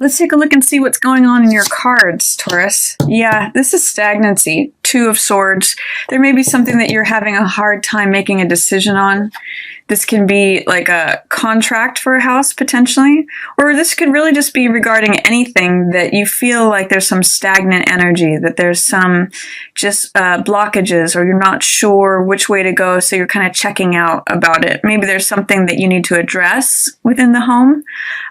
Let's take a look and see what's going on in your cards, Taurus. Yeah, this is stagnancy. Two of Swords. There may be something that you're having a hard time making a decision on. This can be like a contract for a house, potentially. Or this could really just be regarding anything that you feel like there's some stagnant energy, that there's some just blockages, or you're not sure which way to go, so you're kind of checking out about it. Maybe there's something that you need to address within the home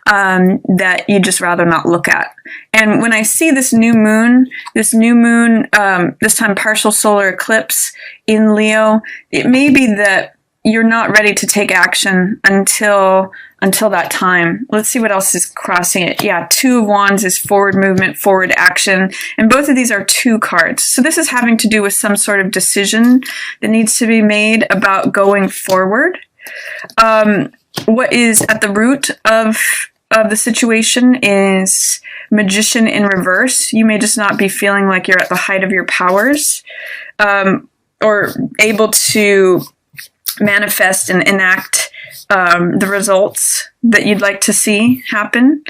that you'd just rather not look at. And when I see this new moon, this time partial solar eclipse in Leo, it may be that you're not ready to take action until that time. Let's see what else is crossing it. Yeah, Two of Wands is forward movement, forward action. And both of these are 2 cards. So this is having to do with some sort of decision that needs to be made about going forward. What is at the root of the situation is Magician in reverse. You may just not be feeling like you're at the height of your powers, or able to manifest and enact the results that you'd like to see happen.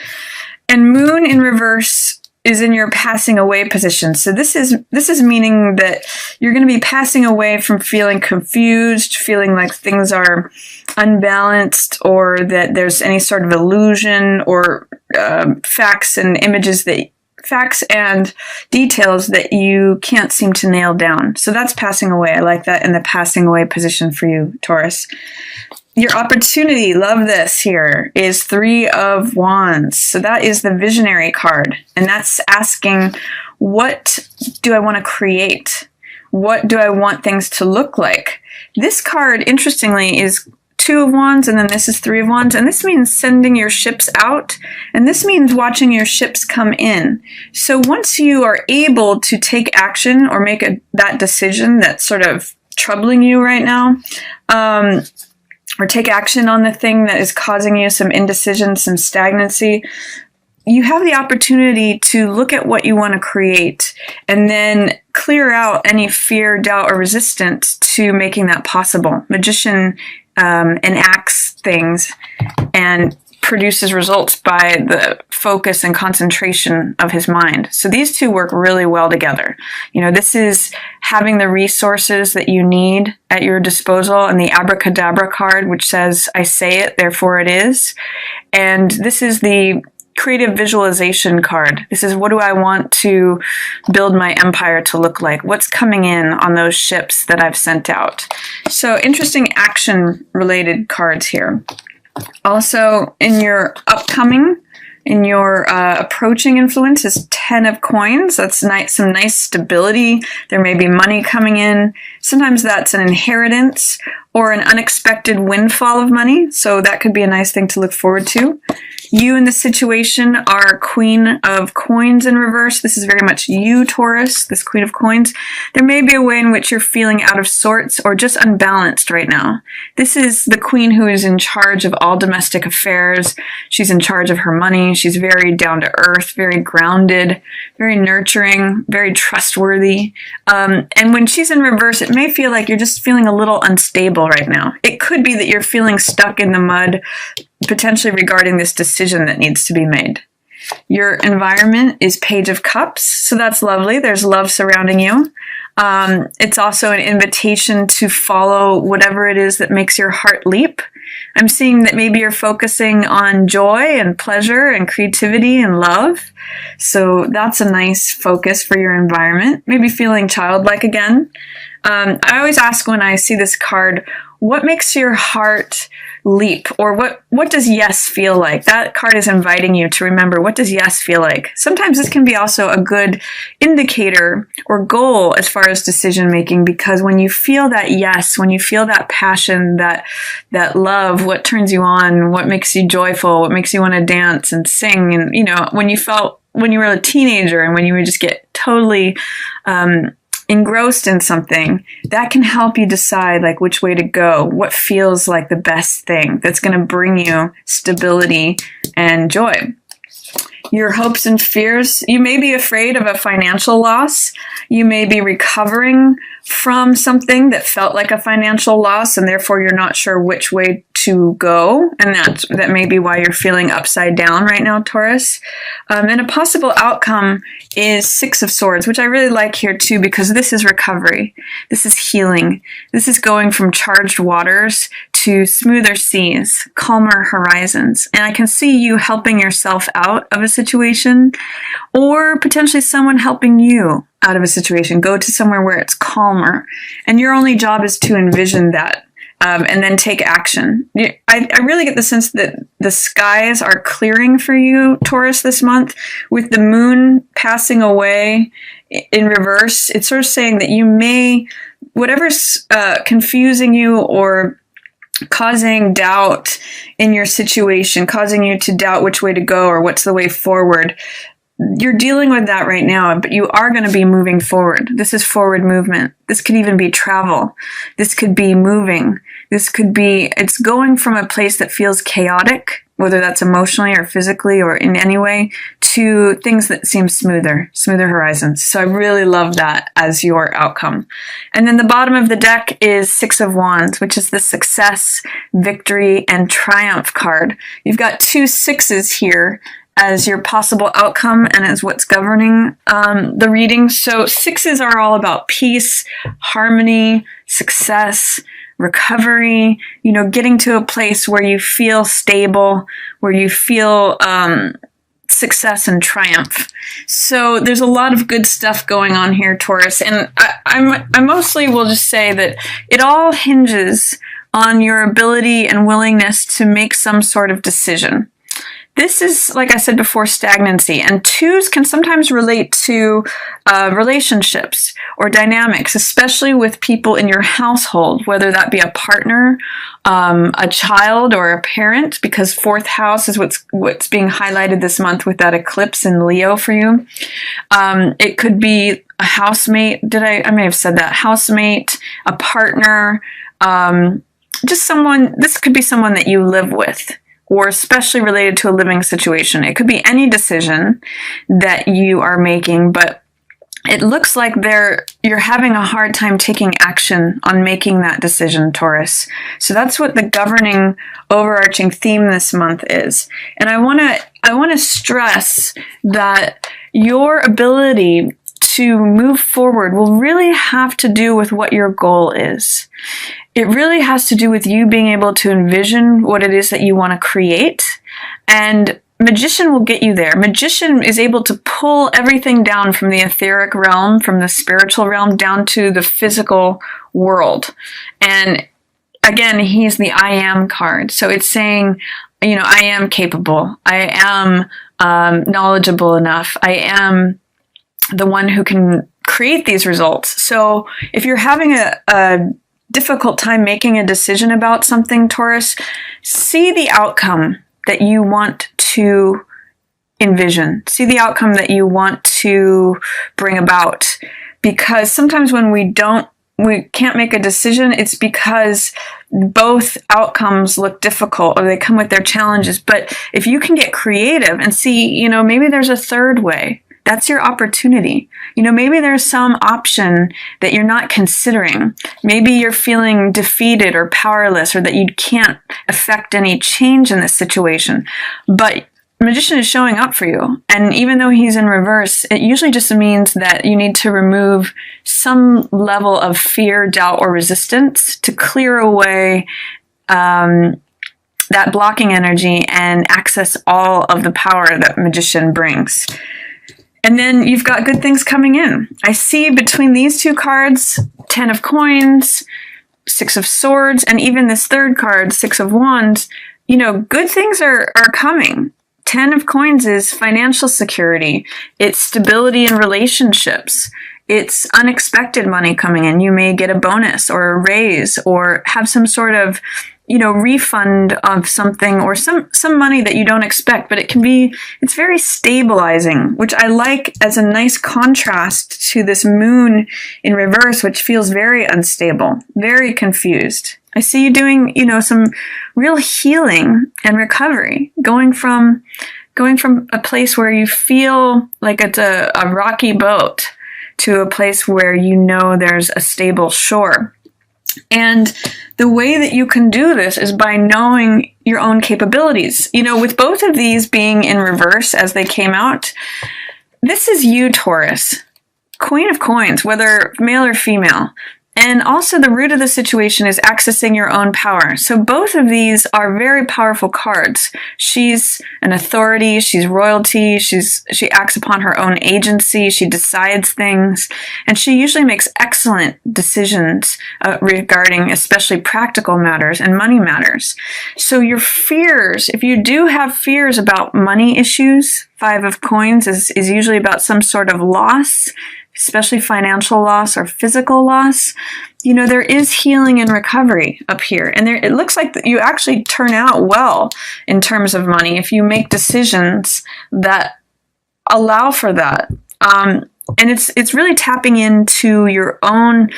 And Moon in reverse is in your passing away position. So this is meaning that you're going to be passing away from feeling confused, feeling like things are unbalanced, or that there's any sort of illusion or facts and details that you can't seem to nail down. So that's passing away. I like that in the passing away position for you, Taurus. Your opportunity, love this here, is 3 of Wands. So that is the visionary card. And that's asking, what do I want to create? What do I want things to look like? This card, interestingly, is 2 of Wands, and then this is 3 of Wands, and this means sending your ships out, and this means watching your ships come in. So once you are able to take action or make that decision that's sort of troubling you right now, or take action on the thing that is causing you some indecision, some stagnancy, you have the opportunity to look at what you want to create and then clear out any fear, doubt, or resistance to making that possible. Magician enacts things and produces results by the focus and concentration of his mind. So these two work really well together. You know, this is having the resources that you need at your disposal, and the abracadabra card, which says, I say it, therefore it is. And this is the creative visualization card. This is, what do I want to build my empire to look like? What's coming in on those ships that I've sent out? So interesting action related cards here. Also in your approaching influence is 10 of Coins. That's some nice stability. There may be money coming in. Sometimes that's an inheritance or an unexpected windfall of money. So that could be a nice thing to look forward to. You in the situation are Queen of Coins in reverse. This is very much you, Taurus, this Queen of Coins. There may be a way in which you're feeling out of sorts or just unbalanced right now. This is the Queen who is in charge of all domestic affairs. She's in charge of her money. She's very down to earth, very grounded, very nurturing, very trustworthy. And when she's in reverse, it may feel like you're just feeling a little unstable right now. It could be that you're feeling stuck in the mud, potentially regarding this decision that needs to be made. Your environment is Page of Cups, so that's lovely. There's love surrounding you. It's also an invitation to follow whatever it is that makes your heart leap. I'm seeing that maybe you're focusing on joy and pleasure and creativity and love. So that's a nice focus for your environment. Maybe feeling childlike again. I always ask when I see this card, what makes your heart leap? Or what does yes feel like? That card is inviting you to remember, what does yes feel like? Sometimes this can be also a good indicator or goal as far as decision making, because when you feel that yes, when you feel that passion, that love, what turns you on, what makes you joyful, what makes you want to dance and sing, and when you were a teenager and when you would just get totally engrossed in something, that can help you decide like which way to go, what feels like the best thing that's going to bring you stability and joy. your hopes and fears. You may be afraid of a financial loss. You may be recovering from something that felt like a financial loss, and therefore you're not sure which way to go. And that may be why you're feeling upside down right now, Taurus. And a possible outcome is Six of Swords, which I really like here too, because this is recovery. This is healing. This is going from charged waters to smoother seas, calmer horizons. And I can see you helping yourself out of a situation, or potentially someone helping you out of a situation. Go to somewhere where it's calmer. And your only job is to envision that. And then take action. I really get the sense that the skies are clearing for you, Taurus, this month. With the moon passing away in reverse, it's sort of saying that you may, whatever's confusing you or causing doubt in your situation, causing you to doubt which way to go or what's the way forward, you're dealing with that right now, but you are going to be moving forward. This is forward movement. This could even be travel. This could be moving. This could be, it's going from a place that feels chaotic, whether that's emotionally or physically or in any way, to things that seem smoother horizons. So I really love that as your outcome. And then the bottom of the deck is Six of Wands, which is the success, victory, and triumph card. You've got two sixes here as your possible outcome and as what's governing the reading. So sixes are all about peace, harmony, success, recovery, getting to a place where you feel stable, where you feel success and triumph. So there's a lot of good stuff going on here, Taurus. And I mostly will just say that it all hinges on your ability and willingness to make some sort of decision. This is, like I said before, stagnancy. And twos can sometimes relate to relationships or dynamics, especially with people in your household, whether that be a partner, a child, or a parent, because fourth house is what's being highlighted this month with that eclipse in Leo for you. It could be a housemate. I may have said that. Housemate, a partner, just someone. This could be someone that you live with, or especially related to a living situation. It could be any decision that you are making, but it looks like you're having a hard time taking action on making that decision, Taurus. So that's what the governing, overarching theme this month is. And I want to stress that your ability to move forward will really have to do with what your goal is. It really has to do with you being able to envision what it is that you want to create. And Magician will get you there. Magician is able to pull everything down from the etheric realm, from the spiritual realm, down to the physical world. And again, he's the I am card. So it's saying, I am capable. I am knowledgeable enough. I am the one who can create these results. So if you're having a difficult time making a decision about something, Taurus, see the outcome that you want to envision. See the outcome that you want to bring about. Because sometimes when we can't make a decision, it's because both outcomes look difficult or they come with their challenges. But if you can get creative and see, maybe there's a third way, that's your opportunity. Maybe there's some option that you're not considering. Maybe you're feeling defeated or powerless, or that you can't affect any change in this situation. But Magician is showing up for you. And even though he's in reverse, it usually just means that you need to remove some level of fear, doubt, or resistance to clear away that blocking energy and access all of the power that Magician brings. And then you've got good things coming in. I see between these two cards, 10 of Coins, Six of Swords, and even this third card, Six of Wands, good things are coming. 10 of Coins is financial security. It's stability in relationships. It's unexpected money coming in. You may get a bonus or a raise or have some sort of refund of something, or some money that you don't expect, but it's very stabilizing, which I like as a nice contrast to this moon in reverse, which feels very unstable, very confused. I see you doing, some real healing and recovery, going from going from a place where you feel like it's a rocky boat to a place where you know there's a stable shore. And the way that you can do this is by knowing your own capabilities. With both of these being in reverse as they came out, this is you, Taurus. Queen of Coins, whether male or female. And also the root of the situation is accessing your own power. So both of these are very powerful cards. She's an authority, she's royalty, she acts upon her own agency, she decides things, and she usually makes excellent decisions regarding especially practical matters and money matters. So your fears, if you do have fears about money issues, Five of Coins is usually about some sort of loss, especially financial loss or physical loss. There is healing and recovery up here. And it looks like you actually turn out well in terms of money if you make decisions that allow for that. And it's really tapping into your own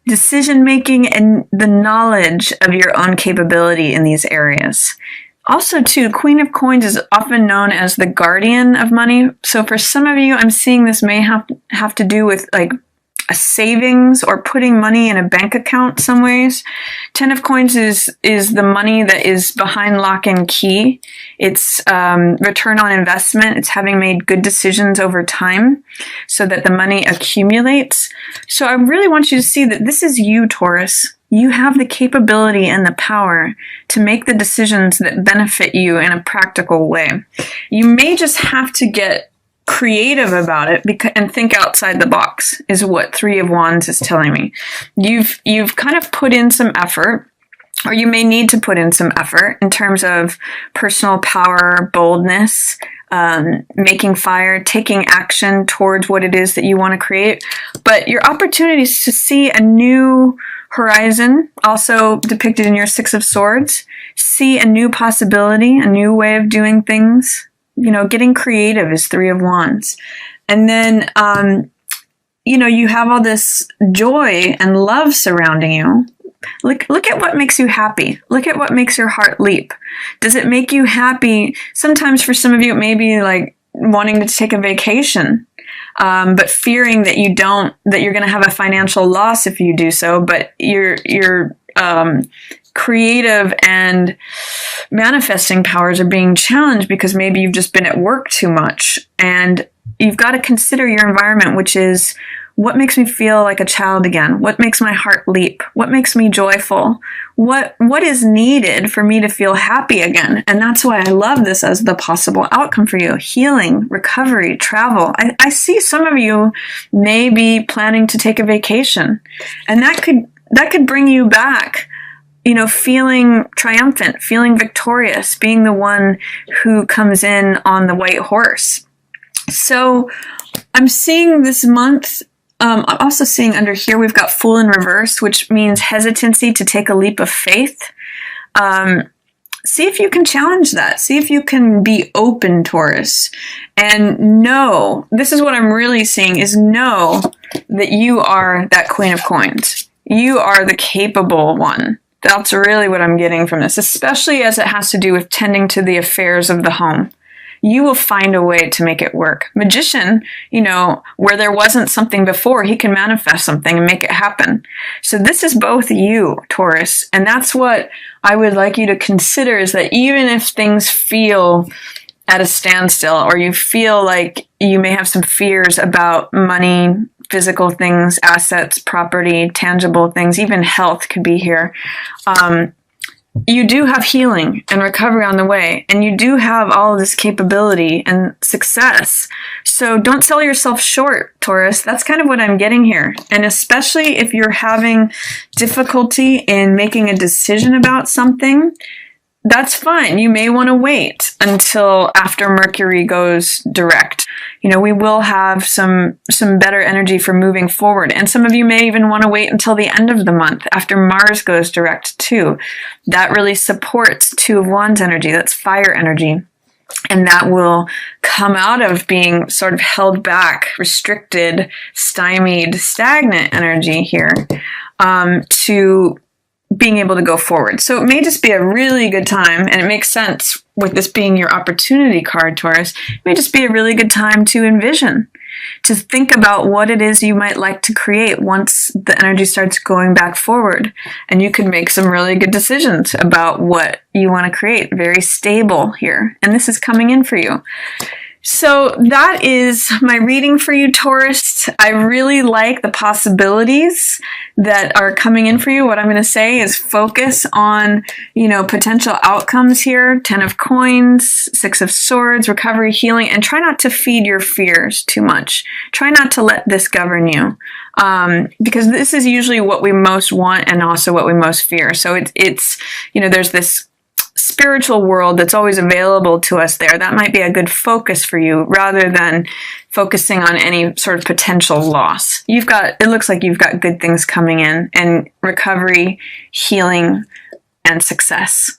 decision making and the knowledge of your own capability in these areas. Also, too, Queen of Coins is often known as the guardian of money. So for some of you, I'm seeing this may have to do with like a savings or putting money in a bank account some ways. 10 of Coins is the money that is behind lock and key. It's return on investment. It's having made good decisions over time so that the money accumulates. So I really want you to see that this is you, Taurus. You have the capability and the power to make the decisions that benefit you in a practical way. You may just have to get creative about it and think outside the box, is what Three of Wands is telling me. You've kind of put in some effort, or you may need to put in some effort in terms of personal power, boldness, making fire, taking action towards what it is that you want to create. But your opportunities to see a new horizon, also depicted in your Six of Swords, see a new possibility, a new way of doing things. Getting creative is Three of Wands. And then, you have all this joy and love surrounding you. Look at what makes you happy. Look at what makes your heart leap. Does it make you happy? Sometimes for some of you, it may be like wanting to take a vacation, but fearing that you're going to have a financial loss if you do so. But you're creative and manifesting powers are being challenged because maybe you've just been at work too much, and you've got to consider your environment, which is what makes me feel like a child again? What makes my heart leap? What makes me joyful? What is needed for me to feel happy again? And that's why I love this as the possible outcome for you. Healing, recovery, travel. I see some of you may be planning to take a vacation, and that could bring you back, feeling triumphant, feeling victorious, being the one who comes in on the white horse. So I'm seeing this month, I'm also seeing under here, we've got Fool in reverse, which means hesitancy to take a leap of faith. See if you can challenge that. See if you can be open, Taurus. And know, this is what I'm really seeing, is know that you are that Queen of Coins. You are the capable one. That's really what I'm getting from this, especially as it has to do with tending to the affairs of the home. You will find a way to make it work. Magician, where there wasn't something before, he can manifest something and make it happen. So this is both you, Taurus. And that's what I would like you to consider, is that even if things feel at a standstill, or you feel like you may have some fears about money, physical things, assets, property, tangible things, even health could be here. You do have healing and recovery on the way, and you do have all of this capability and success. So don't sell yourself short, Taurus. That's kind of what I'm getting here. And especially if you're having difficulty in making a decision about something, that's fine. You may want to wait until after Mercury goes direct. We will have some better energy for moving forward. And some of you may even want to wait until the end of the month after Mars goes direct too. That really supports Two of Wands energy. That's fire energy. And that will come out of being sort of held back, restricted, stymied, stagnant energy here, to being able to go forward. So it may just be a really good time, and it makes sense with this being your opportunity card, Taurus. It may just be a really good time to envision, to think about what it is you might like to create once the energy starts going back forward. And you can make some really good decisions about what you want to create. Very stable here. And this is coming in for you. So that is my reading for you, Taurus. I really like the possibilities that are coming in for you. What I'm going to say is focus on, potential outcomes here. 10 of Coins, 6 of Swords, recovery, healing, and try not to feed your fears too much. Try not to let this govern you. Because this is usually what we most want and also what we most fear. So it's there's this spiritual world that's always available to us there. That might be a good focus for you rather than focusing on any sort of potential loss. It looks like you've got good things coming in, and recovery, healing, and success.